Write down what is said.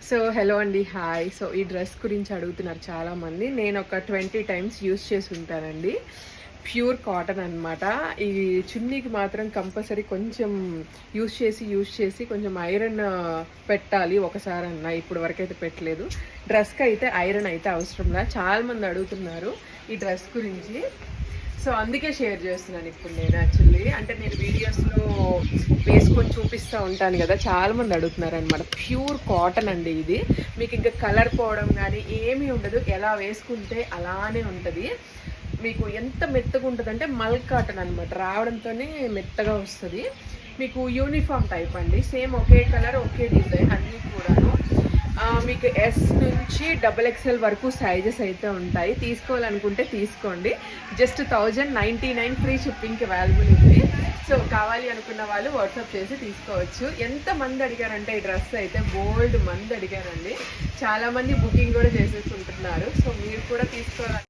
So hello అండి, hi. So ఈ dress గురించి అడుగుతున్నారు చాలామంది. నేను ఒక 20 టైమ్స్ యూస్ చేసి ఉంటానండి. ప్యూర్ కాటన్ అనమాట. ఈ చున్నీకి మాత్రం కంపల్సరీ కొంచెం యూస్ చేసి కొంచెం ఐరన్ పెట్టాలి ఒకసారన్నా. ఇప్పుడు వరకైతే పెట్టలేదు. డ్రెస్కి అయితే ఐరన్ అయితే అవసరంలా. చాలామంది అడుగుతున్నారు ఈ డ్రెస్ గురించి. సో అందుకే షేర్ చేస్తున్నాను ఇప్పుడు నేను. యాక్చువల్లీ అంటే నేను వీడియోస్లో వేసుకొని చూపిస్తూ ఉంటాను కదా, చాలామంది అడుగుతున్నారు అనమాట. ప్యూర్ కాటన్ అండి ఇది. మీకు ఇంకా కలర్ పోవడం కానీ ఏమీ ఉండదు. ఎలా వేసుకుంటే అలానే ఉంటుంది. మీకు ఎంత మెత్తగా ఉంటుంది అంటే మల్ కాటన్ అనమాట. రావడంతోనే మెత్తగా వస్తుంది. మీకు యూనిఫామ్ టైప్ అండి. సేమ్ ఒకే కలర్ ఒకే డిజైన్ అన్నీ కూడాను. మీకు ఎస్ నుంచి XXL వరకు సైజెస్ అయితే ఉంటాయి. తీసుకోవాలనుకుంటే తీసుకోండి. జస్ట్ 1099 ఫ్రీ షిప్పింగ్కి అవైలబుల్ ఉంది. సో కావాలి అనుకున్న వాళ్ళు వాట్సాప్ చేసి తీసుకోవచ్చు. ఎంతమంది అడిగారంటే ఈ డ్రెస్ అయితే బోల్డ్ మంది అడిగారండి. చాలామంది బుకింగ్ కూడా చేసేసుకుంటున్నారు. సో మీరు కూడా తీసుకోవాలి.